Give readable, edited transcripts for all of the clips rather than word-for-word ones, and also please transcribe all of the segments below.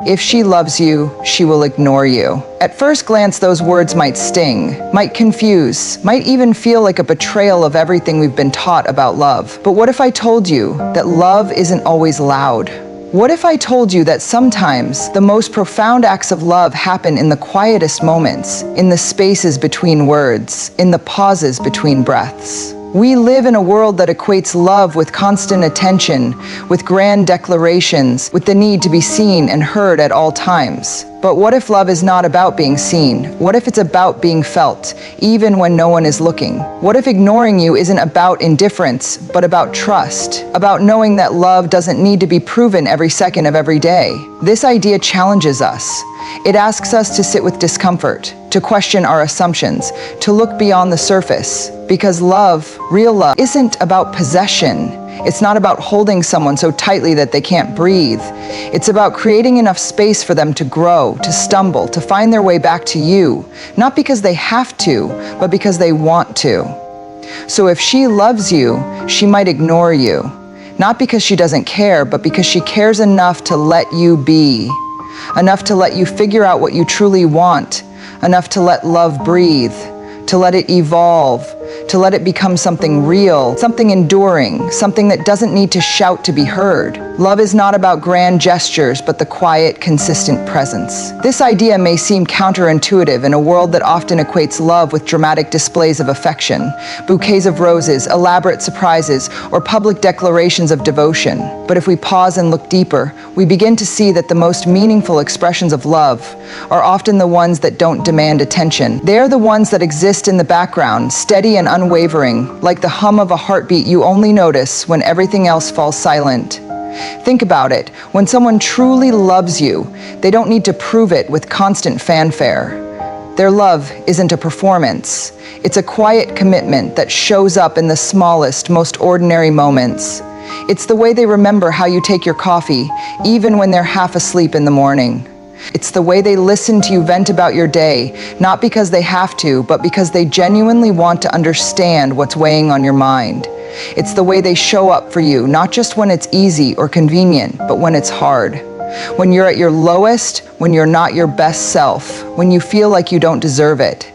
If she loves you, she will ignore you. At first glance, those words might sting, might confuse, might even feel like a betrayal of everything we've been taught about love. But what if I told you that love isn't always loud? What if I told you that sometimes the most profound acts of love happen in the quietest moments, in the spaces between words, in the pauses between breaths? We live in a world that equates love with constant attention, with grand declarations, with the need to be seen and heard at all times. But what if love is not about being seen? What if it's about being felt, even when no one is looking? What if ignoring you isn't about indifference, but about trust? About knowing that love doesn't need to be proven every second of every day? This idea challenges us. It asks us to sit with discomfort, to question our assumptions, to look beyond the surface. Because love, real love, isn't about possession. It's not about holding someone so tightly that they can't breathe. It's about creating enough space for them to grow, to stumble, to find their way back to you. Not because they have to, but because they want to. So if she loves you, she might ignore you. Not because she doesn't care, but because she cares enough to let you be. Enough to let you figure out what you truly want. Enough to let love breathe. To let it evolve, to let it become something real, something enduring, something that doesn't need to shout to be heard. Love is not about grand gestures, but the quiet, consistent presence. This idea may seem counterintuitive in a world that often equates love with dramatic displays of affection, bouquets of roses, elaborate surprises, or public declarations of devotion. But if we pause and look deeper, we begin to see that the most meaningful expressions of love are often the ones that don't demand attention. They are the ones that exist in the background, steady and unwavering, like the hum of a heartbeat you only notice when everything else falls silent. Think about it. When someone truly loves you, they don't need to prove it with constant fanfare. Their love isn't a performance. It's a quiet commitment that shows up in the smallest, most ordinary moments. It's the way they remember how you take your coffee, even when they're half asleep in the morning. It's the way they listen to you vent about your day, not because they have to, but because they genuinely want to understand what's weighing on your mind. It's the way they show up for you, not just when it's easy or convenient, but when it's hard. When you're at your lowest, when you're not your best self, when you feel like you don't deserve it.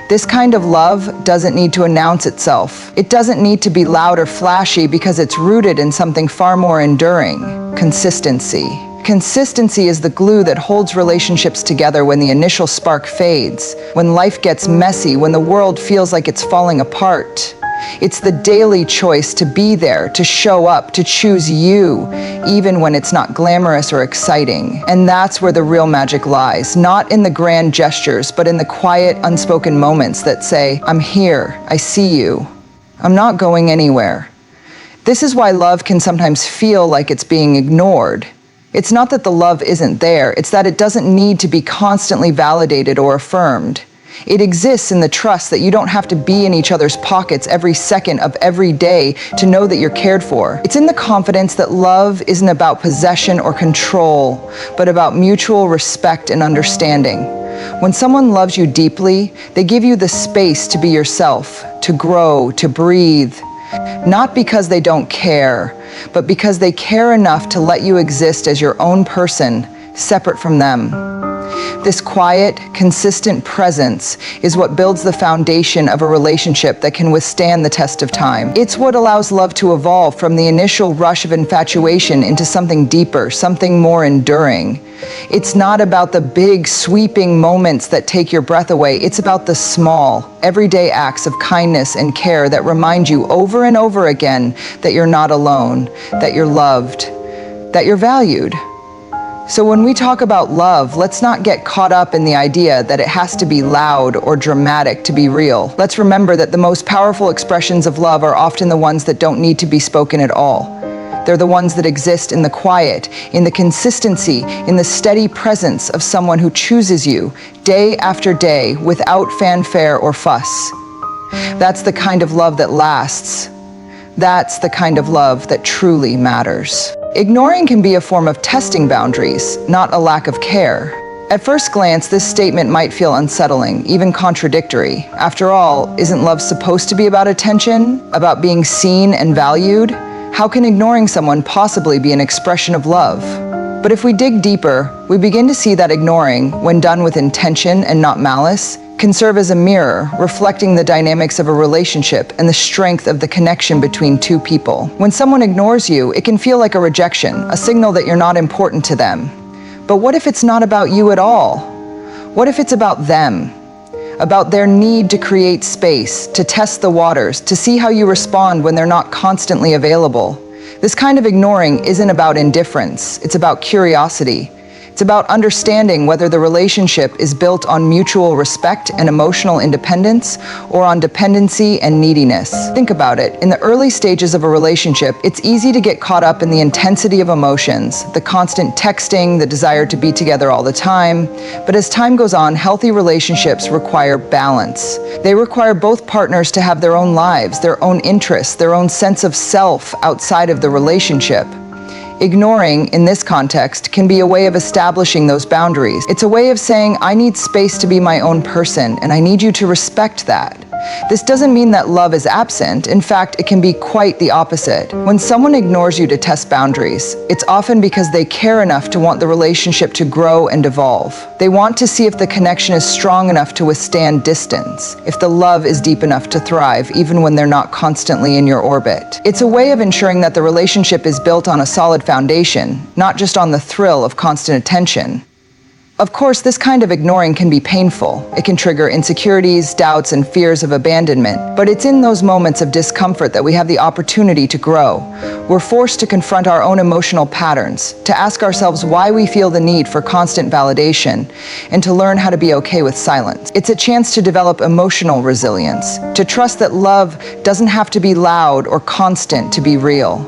This kind of love doesn't need to announce itself. It doesn't need to be loud or flashy because it's rooted in something far more enduring: consistency. Consistency is the glue that holds relationships together when the initial spark fades, when life gets messy, when the world feels like it's falling apart. It's the daily choice to be there, to show up, to choose you, even when it's not glamorous or exciting. And that's where the real magic lies, not in the grand gestures, but in the quiet, unspoken moments that say, "I'm here, I see you, I'm not going anywhere." This is why love can sometimes feel like it's being ignored. It's not that the love isn't there, it's that it doesn't need to be constantly validated or affirmed. It exists in the trust that you don't have to be in each other's pockets every second of every day to know that you're cared for. It's in the confidence that love isn't about possession or control, but about mutual respect and understanding. When someone loves you deeply, they give you the space to be yourself, to grow, to breathe. Not because they don't care, but because they care enough to let you exist as your own person, separate from them. This quiet, consistent presence is what builds the foundation of a relationship that can withstand the test of time. It's what allows love to evolve from the initial rush of infatuation into something deeper, something more enduring. It's not about the big, sweeping moments that take your breath away. It's about the small, everyday acts of kindness and care that remind you over and over again that you're not alone, that you're loved, that you're valued. So when we talk about love, let's not get caught up in the idea that it has to be loud or dramatic to be real. Let's remember that the most powerful expressions of love are often the ones that don't need to be spoken at all. They're the ones that exist in the quiet, in the consistency, in the steady presence of someone who chooses you day after day without fanfare or fuss. That's the kind of love that lasts. That's the kind of love that truly matters. Ignoring can be a form of testing boundaries, not a lack of care. At first glance, this statement might feel unsettling, even contradictory. After all, isn't love supposed to be about attention, about being seen and valued? How can ignoring someone possibly be an expression of love? But if we dig deeper, we begin to see that ignoring, when done with intention and not malice, can serve as a mirror, reflecting the dynamics of a relationship and the strength of the connection between two people. When someone ignores you, it can feel like a rejection, a signal that you're not important to them. But what if it's not about you at all? What if it's about them? About their need to create space, to test the waters, to see how you respond when they're not constantly available. This kind of ignoring isn't about indifference, it's about curiosity. It's about understanding whether the relationship is built on mutual respect and emotional independence or on dependency and neediness. Think about it. In the early stages of a relationship, it's easy to get caught up in the intensity of emotions, the constant texting, the desire to be together all the time. But as time goes on, healthy relationships require balance. They require both partners to have their own lives, their own interests, their own sense of self outside of the relationship. Ignoring, in this context, can be a way of establishing those boundaries. It's a way of saying, I need space to be my own person, and I need you to respect that. This doesn't mean that love is absent. In fact, it can be quite the opposite. When someone ignores you to test boundaries, it's often because they care enough to want the relationship to grow and evolve. They want to see if the connection is strong enough to withstand distance, if the love is deep enough to thrive, even when they're not constantly in your orbit. It's a way of ensuring that the relationship is built on a solid foundation, not just on the thrill of constant attention. Of course, this kind of ignoring can be painful. It can trigger insecurities, doubts, and fears of abandonment. But it's in those moments of discomfort that we have the opportunity to grow. We're forced to confront our own emotional patterns, to ask ourselves why we feel the need for constant validation, and to learn how to be okay with silence. It's a chance to develop emotional resilience, to trust that love doesn't have to be loud or constant to be real.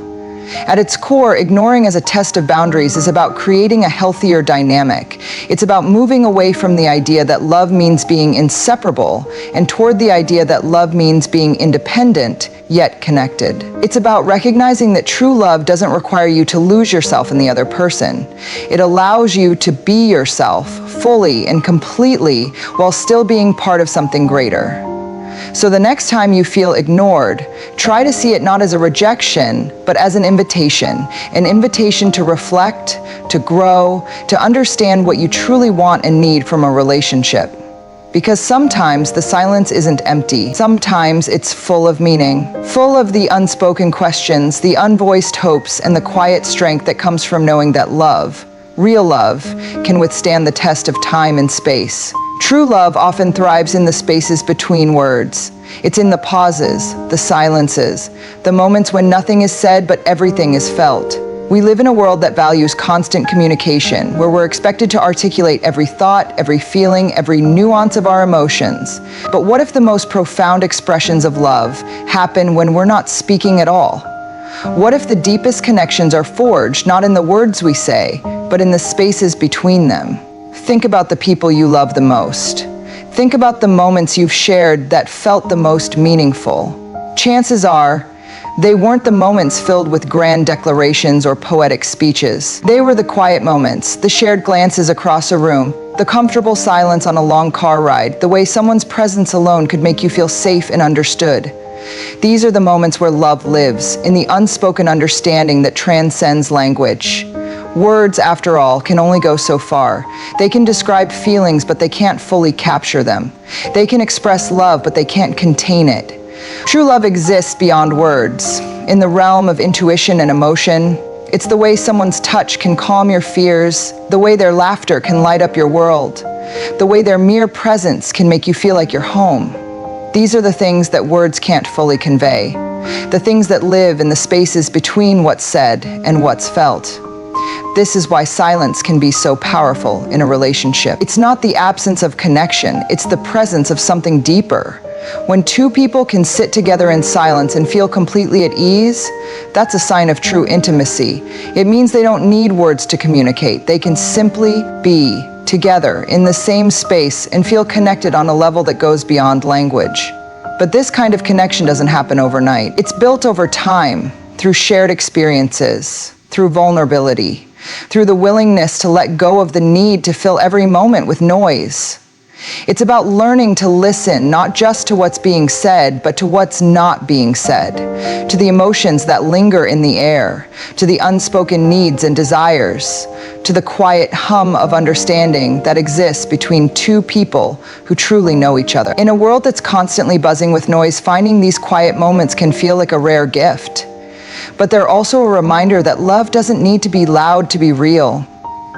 At its core, ignoring as a test of boundaries is about creating a healthier dynamic. It's about moving away from the idea that love means being inseparable and toward the idea that love means being independent, yet connected. It's about recognizing that true love doesn't require you to lose yourself in the other person. It allows you to be yourself fully and completely while still being part of something greater. So the next time you feel ignored, try to see it not as a rejection, but as an invitation to reflect, to grow, to understand what you truly want and need from a relationship. Because sometimes the silence isn't empty. Sometimes it's full of meaning, full of the unspoken questions, the unvoiced hopes, and the quiet strength that comes from knowing that love, real love, can withstand the test of time and space. True love often thrives in the spaces between words. It's in the pauses, the silences, the moments when nothing is said but everything is felt. We live in a world that values constant communication, where we're expected to articulate every thought, every feeling, every nuance of our emotions. But what if the most profound expressions of love happen when we're not speaking at all? What if the deepest connections are forged not in the words we say, but in the spaces between them? Think about the people you love the most. Think about the moments you've shared that felt the most meaningful. Chances are, they weren't the moments filled with grand declarations or poetic speeches. They were the quiet moments, the shared glances across a room, the comfortable silence on a long car ride, the way someone's presence alone could make you feel safe and understood. These are the moments where love lives, in the unspoken understanding that transcends language. Words, after all, can only go so far. They can describe feelings, but they can't fully capture them. They can express love, but they can't contain it. True love exists beyond words. In the realm of intuition and emotion, it's the way someone's touch can calm your fears, the way their laughter can light up your world, the way their mere presence can make you feel like you're home. These are the things that words can't fully convey, the things that live in the spaces between what's said and what's felt. This is why silence can be so powerful in a relationship. It's not the absence of connection, it's the presence of something deeper. When two people can sit together in silence and feel completely at ease, that's a sign of true intimacy. It means they don't need words to communicate. They can simply be together in the same space and feel connected on a level that goes beyond language. But this kind of connection doesn't happen overnight. It's built over time, through shared experiences, through vulnerability, through the willingness to let go of the need to fill every moment with noise. It's about learning to listen, not just to what's being said, but to what's not being said, to the emotions that linger in the air, to the unspoken needs and desires, to the quiet hum of understanding that exists between two people who truly know each other. In a world that's constantly buzzing with noise, finding these quiet moments can feel like a rare gift. But they're also a reminder that love doesn't need to be loud to be real.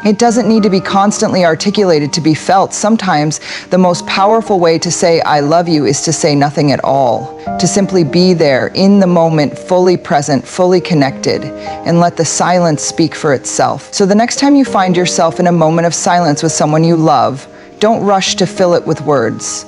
It doesn't need to be constantly articulated to be felt. Sometimes the most powerful way to say I love you is to say nothing at all, to simply be there in the moment, fully present, fully connected, and let the silence speak for itself. So the next time you find yourself in a moment of silence with someone you love, don't rush to fill it with words.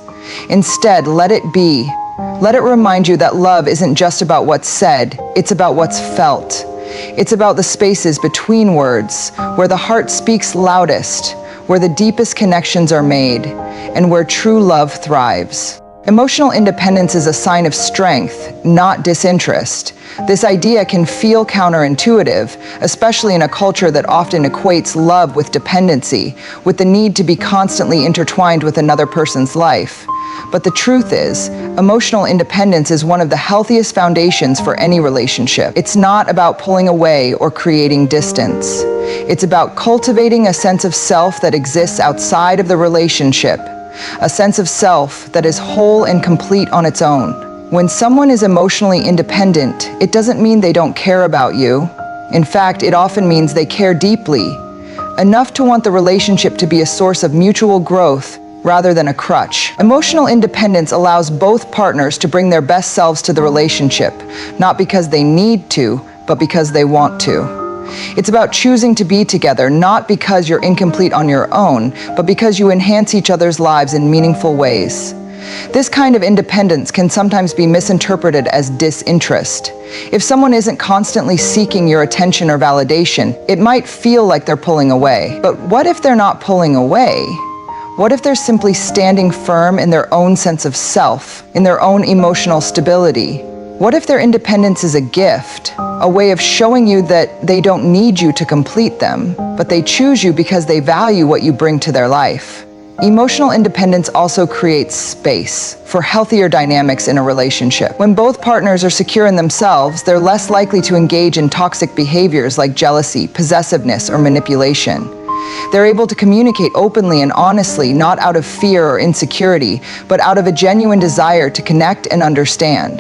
Instead, let it be. Let it remind you that love isn't just about what's said, it's about what's felt. It's about the spaces between words, where the heart speaks loudest, where the deepest connections are made, and where true love thrives. Emotional independence is a sign of strength, not disinterest. This idea can feel counterintuitive, especially in a culture that often equates love with dependency, with the need to be constantly intertwined with another person's life. But the truth is, emotional independence is one of the healthiest foundations for any relationship. It's not about pulling away or creating distance. It's about cultivating a sense of self that exists outside of the relationship, a sense of self that is whole and complete on its own. When someone is emotionally independent, it doesn't mean they don't care about you. In fact, it often means they care deeply, enough to want the relationship to be a source of mutual growth rather than a crutch. Emotional independence allows both partners to bring their best selves to the relationship, not because they need to, but because they want to. It's about choosing to be together, not because you're incomplete on your own, but because you enhance each other's lives in meaningful ways. This kind of independence can sometimes be misinterpreted as disinterest. If someone isn't constantly seeking your attention or validation, it might feel like they're pulling away. But what if they're not pulling away? What if they're simply standing firm in their own sense of self, in their own emotional stability? What if their independence is a gift, a way of showing you that they don't need you to complete them, but they choose you because they value what you bring to their life? Emotional independence also creates space for healthier dynamics in a relationship. When both partners are secure in themselves, they're less likely to engage in toxic behaviors like jealousy, possessiveness, or manipulation. They're able to communicate openly and honestly, not out of fear or insecurity, but out of a genuine desire to connect and understand.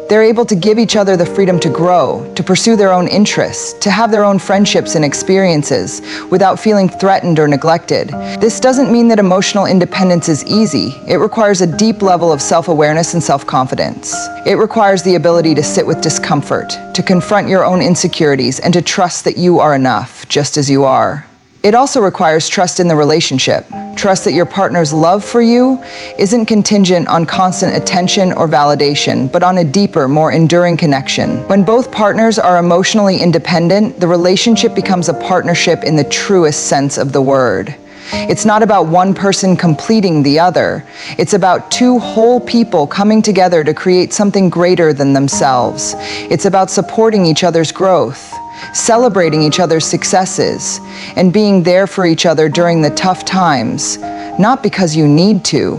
They're able to give each other the freedom to grow, to pursue their own interests, to have their own friendships and experiences without feeling threatened or neglected. This doesn't mean that emotional independence is easy. It requires a deep level of self-awareness and self-confidence. It requires the ability to sit with discomfort, to confront your own insecurities, and to trust that you are enough, just as you are. It also requires trust in the relationship. Trust that your partner's love for you isn't contingent on constant attention or validation, but on a deeper, more enduring connection. When both partners are emotionally independent, the relationship becomes a partnership in the truest sense of the word. It's not about one person completing the other. It's about two whole people coming together to create something greater than themselves. It's about supporting each other's growth, celebrating each other's successes, and being there for each other during the tough times, not because you need to.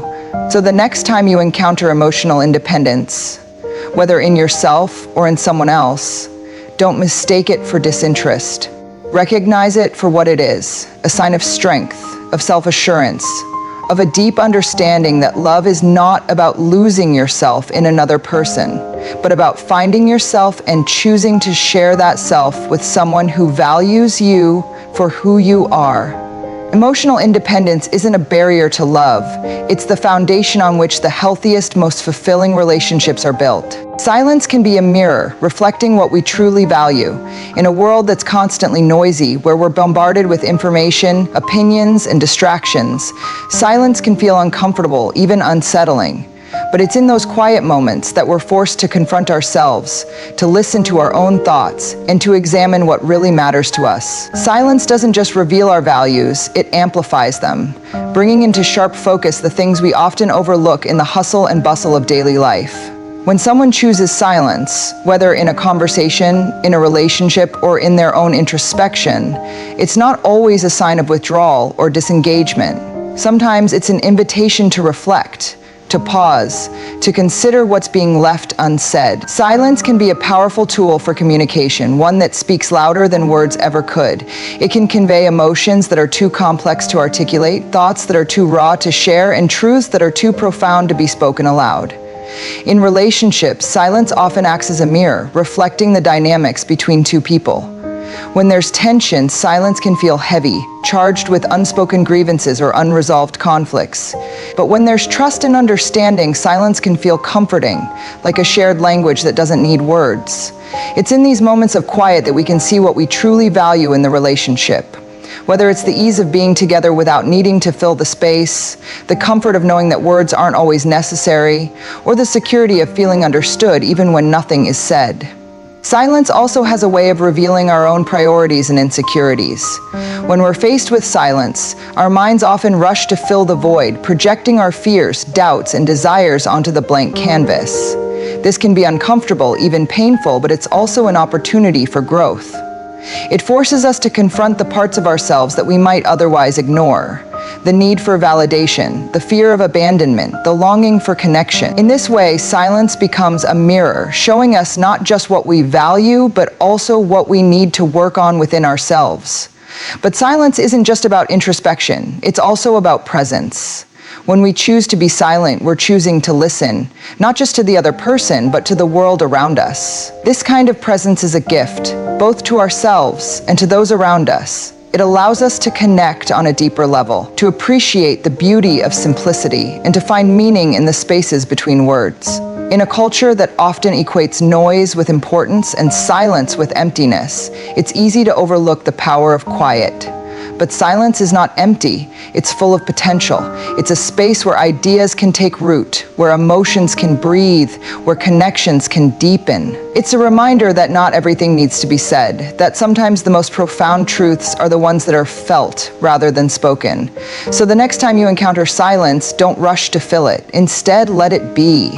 So the next time you encounter emotional independence, whether in yourself or in someone else, don't mistake it for disinterest. Recognize it for what it is, a sign of strength, of self-assurance, of a deep understanding that love is not about losing yourself in another person, but about finding yourself and choosing to share that self with someone who values you for who you are. Emotional independence isn't a barrier to love. It's the foundation on which the healthiest, most fulfilling relationships are built. Silence can be a mirror, reflecting what we truly value. In a world that's constantly noisy, where we're bombarded with information, opinions, and distractions, silence can feel uncomfortable, even unsettling. But it's in those quiet moments that we're forced to confront ourselves, to listen to our own thoughts, and to examine what really matters to us. Silence doesn't just reveal our values, it amplifies them, bringing into sharp focus the things we often overlook in the hustle and bustle of daily life. When someone chooses silence, whether in a conversation, in a relationship, or in their own introspection, it's not always a sign of withdrawal or disengagement. Sometimes it's an invitation to reflect, to pause, to consider what's being left unsaid. Silence can be a powerful tool for communication, one that speaks louder than words ever could. It can convey emotions that are too complex to articulate, thoughts that are too raw to share, and truths that are too profound to be spoken aloud. In relationships, silence often acts as a mirror, reflecting the dynamics between two people. When there's tension, silence can feel heavy, charged with unspoken grievances or unresolved conflicts. But when there's trust and understanding, silence can feel comforting, like a shared language that doesn't need words. It's in these moments of quiet that we can see what we truly value in the relationship. Whether it's the ease of being together without needing to fill the space, the comfort of knowing that words aren't always necessary, or the security of feeling understood even when nothing is said. Silence also has a way of revealing our own priorities and insecurities. When we're faced with silence, our minds often rush to fill the void, projecting our fears, doubts, and desires onto the blank canvas. This can be uncomfortable, even painful, but it's also an opportunity for growth. It forces us to confront the parts of ourselves that we might otherwise ignore. The need for validation, the fear of abandonment, the longing for connection. In this way, silence becomes a mirror, showing us not just what we value, but also what we need to work on within ourselves. But silence isn't just about introspection, it's also about presence. When we choose to be silent, we're choosing to listen, not just to the other person, but to the world around us. This kind of presence is a gift, both to ourselves and to those around us. It allows us to connect on a deeper level, to appreciate the beauty of simplicity, and to find meaning in the spaces between words. In a culture that often equates noise with importance and silence with emptiness, it's easy to overlook the power of quiet. But silence is not empty, it's full of potential. It's a space where ideas can take root, where emotions can breathe, where connections can deepen. It's a reminder that not everything needs to be said, that sometimes the most profound truths are the ones that are felt rather than spoken. So the next time you encounter silence, don't rush to fill it. Instead, let it be.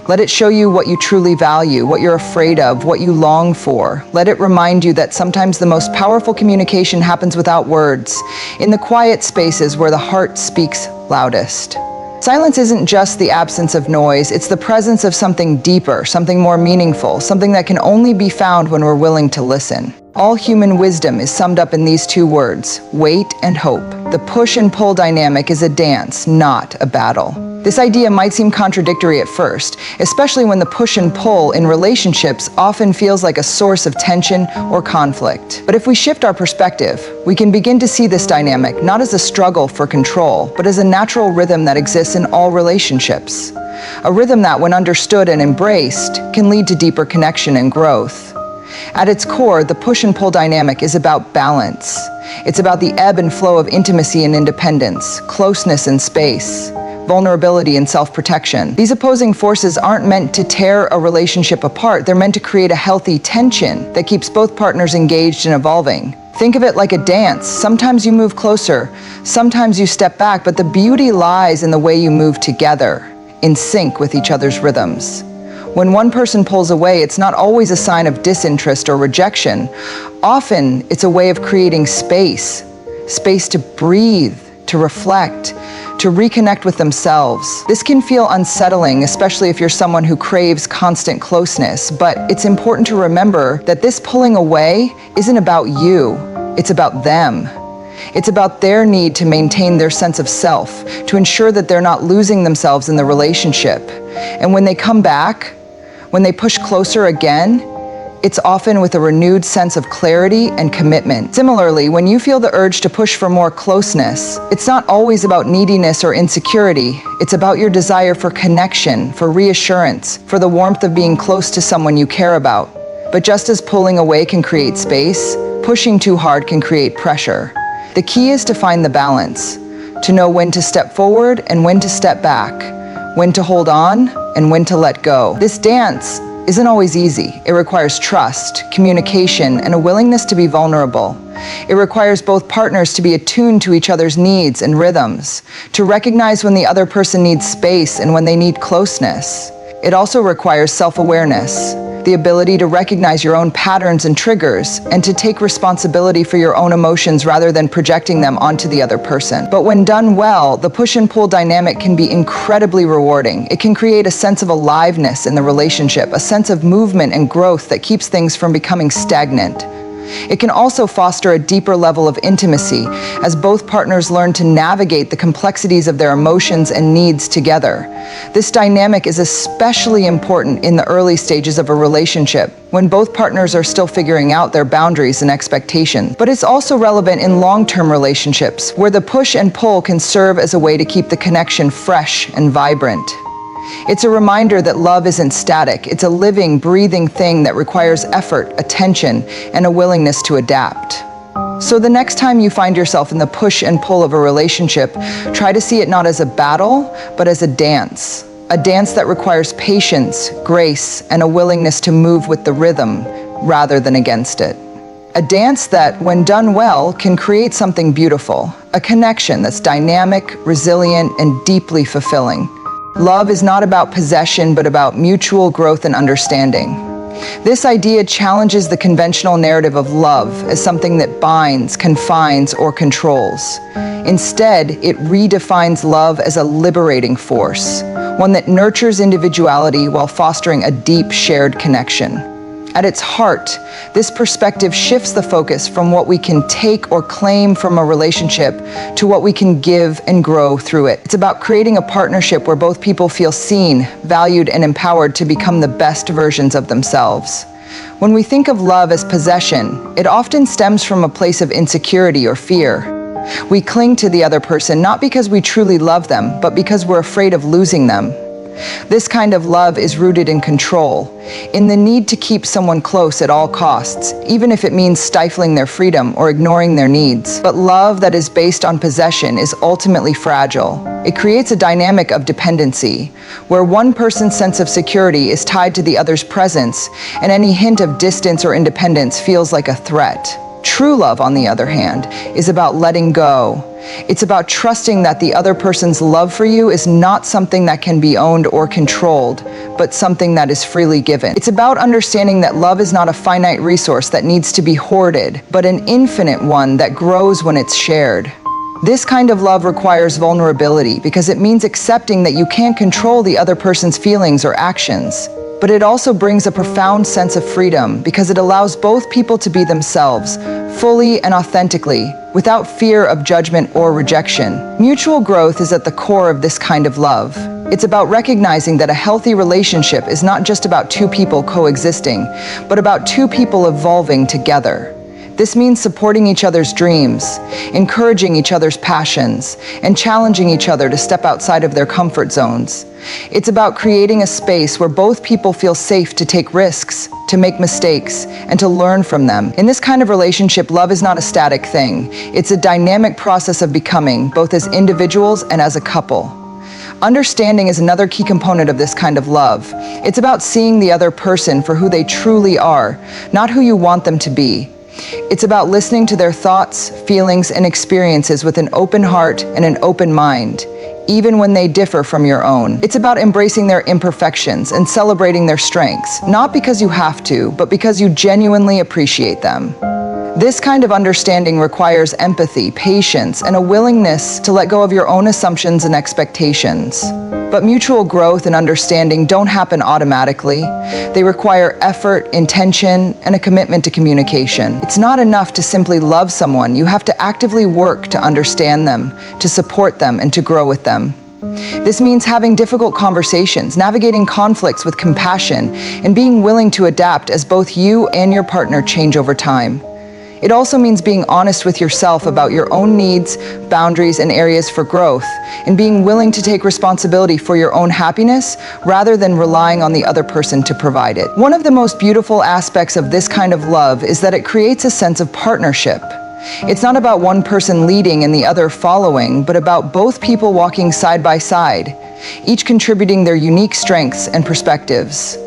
Let it show you what you truly value, what you're afraid of, what you long for. Let it remind you that sometimes the most powerful communication happens without words, in the quiet spaces where the heart speaks loudest. Silence isn't just the absence of noise, it's the presence of something deeper, something more meaningful, something that can only be found when we're willing to listen. All human wisdom is summed up in these two words, wait and hope. The push and pull dynamic is a dance, not a battle. This idea might seem contradictory at first, especially when the push and pull in relationships often feels like a source of tension or conflict. But if we shift our perspective, we can begin to see this dynamic not as a struggle for control, but as a natural rhythm that exists in all relationships. A rhythm that, when understood and embraced, can lead to deeper connection and growth. At its core, the push and pull dynamic is about balance. It's about the ebb and flow of intimacy and independence, closeness and space, vulnerability and self-protection. These opposing forces aren't meant to tear a relationship apart, they're meant to create a healthy tension that keeps both partners engaged and evolving. Think of it like a dance. Sometimes you move closer, sometimes you step back, but the beauty lies in the way you move together, in sync with each other's rhythms. When one person pulls away, it's not always a sign of disinterest or rejection. Often, it's a way of creating space to breathe, to reflect, to reconnect with themselves. This can feel unsettling, especially if you're someone who craves constant closeness, but it's important to remember that this pulling away isn't about you, it's about them. It's about their need to maintain their sense of self, to ensure that they're not losing themselves in the relationship. And when they come back, when they push closer again, it's often with a renewed sense of clarity and commitment. Similarly, when you feel the urge to push for more closeness, it's not always about neediness or insecurity. It's about your desire for connection, for reassurance, for the warmth of being close to someone you care about. But just as pulling away can create space, pushing too hard can create pressure. The key is to find the balance, to know when to step forward and when to step back, when to hold on and when to let go. This dance isn't always easy. It requires trust, communication, and a willingness to be vulnerable. It requires both partners to be attuned to each other's needs and rhythms, to recognize when the other person needs space and when they need closeness. It also requires self-awareness, the ability to recognize your own patterns and triggers, and to take responsibility for your own emotions rather than projecting them onto the other person. But when done well, the push and pull dynamic can be incredibly rewarding. It can create a sense of aliveness in the relationship, a sense of movement and growth that keeps things from becoming stagnant. It can also foster a deeper level of intimacy as both partners learn to navigate the complexities of their emotions and needs together. This dynamic is especially important in the early stages of a relationship, when both partners are still figuring out their boundaries and expectations. But it's also relevant in long-term relationships, where the push and pull can serve as a way to keep the connection fresh and vibrant. It's a reminder that love isn't static. It's a living, breathing thing that requires effort, attention, and a willingness to adapt. So the next time you find yourself in the push and pull of a relationship, try to see it not as a battle, but as a dance. A dance that requires patience, grace, and a willingness to move with the rhythm rather than against it. A dance that, when done well, can create something beautiful, a connection that's dynamic, resilient, and deeply fulfilling. Love is not about possession, but about mutual growth and understanding. This idea challenges the conventional narrative of love as something that binds, confines, or controls. Instead, it redefines love as a liberating force, one that nurtures individuality while fostering a deep shared connection. At its heart, this perspective shifts the focus from what we can take or claim from a relationship to what we can give and grow through it. It's about creating a partnership where both people feel seen, valued, and empowered to become the best versions of themselves. When we think of love as possession, it often stems from a place of insecurity or fear. We cling to the other person not because we truly love them, but because we're afraid of losing them. This kind of love is rooted in control, in the need to keep someone close at all costs, even if it means stifling their freedom or ignoring their needs. But love that is based on possession is ultimately fragile. It creates a dynamic of dependency, where one person's sense of security is tied to the other's presence, and any hint of distance or independence feels like a threat. True love, on the other hand, is about letting go. It's about trusting that the other person's love for you is not something that can be owned or controlled, but something that is freely given. It's about understanding that love is not a finite resource that needs to be hoarded, but an infinite one that grows when it's shared. This kind of love requires vulnerability because it means accepting that you can't control the other person's feelings or actions. But it also brings a profound sense of freedom because it allows both people to be themselves, fully and authentically, without fear of judgment or rejection. Mutual growth is at the core of this kind of love. It's about recognizing that a healthy relationship is not just about two people coexisting, but about two people evolving together. This means supporting each other's dreams, encouraging each other's passions, and challenging each other to step outside of their comfort zones. It's about creating a space where both people feel safe to take risks, to make mistakes, and to learn from them. In this kind of relationship, love is not a static thing. It's a dynamic process of becoming, both as individuals and as a couple. Understanding is another key component of this kind of love. It's about seeing the other person for who they truly are, not who you want them to be. It's about listening to their thoughts, feelings, and experiences with an open heart and an open mind, even when they differ from your own. It's about embracing their imperfections and celebrating their strengths, not because you have to, but because you genuinely appreciate them. This kind of understanding requires empathy, patience, and a willingness to let go of your own assumptions and expectations. But mutual growth and understanding don't happen automatically. They require effort, intention, and a commitment to communication. It's not enough to simply love someone. You have to actively work to understand them, to support them, and to grow with them. This means having difficult conversations, navigating conflicts with compassion, and being willing to adapt as both you and your partner change over time. It also means being honest with yourself about your own needs, boundaries, and areas for growth, and being willing to take responsibility for your own happiness rather than relying on the other person to provide it. One of the most beautiful aspects of this kind of love is that it creates a sense of partnership. It's not about one person leading and the other following, but about both people walking side by side, each contributing their unique strengths and perspectives.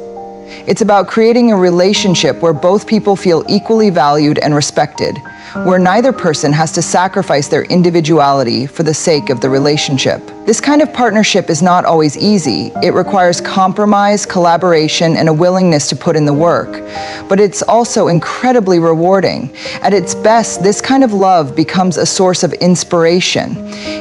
It's about creating a relationship where both people feel equally valued and respected, where neither person has to sacrifice their individuality for the sake of the relationship. This kind of partnership is not always easy. It requires compromise, collaboration, and a willingness to put in the work. But it's also incredibly rewarding. At its best, this kind of love becomes a source of inspiration.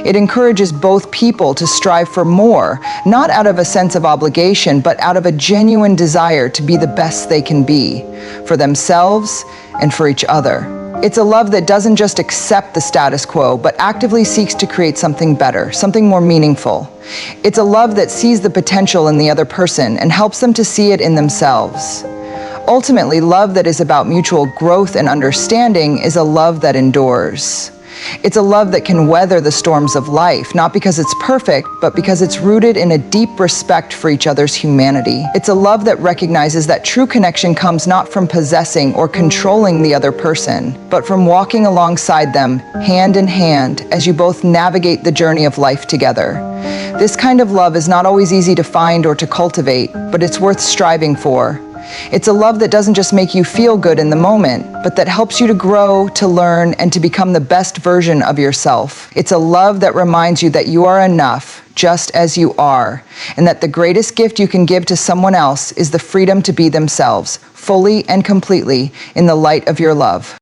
It encourages both people to strive for more, not out of a sense of obligation, but out of a genuine desire to be the best they can be, for themselves and for each other. It's a love that doesn't just accept the status quo, but actively seeks to create something better, something more meaningful. It's a love that sees the potential in the other person and helps them to see it in themselves. Ultimately, love that is about mutual growth and understanding is a love that endures. It's a love that can weather the storms of life, not because it's perfect, but because it's rooted in a deep respect for each other's humanity. It's a love that recognizes that true connection comes not from possessing or controlling the other person, but from walking alongside them, hand in hand, as you both navigate the journey of life together. This kind of love is not always easy to find or to cultivate, but it's worth striving for. It's a love that doesn't just make you feel good in the moment, but that helps you to grow, to learn, and to become the best version of yourself. It's a love that reminds you that you are enough, just as you are, and that the greatest gift you can give to someone else is the freedom to be themselves, fully and completely, in the light of your love.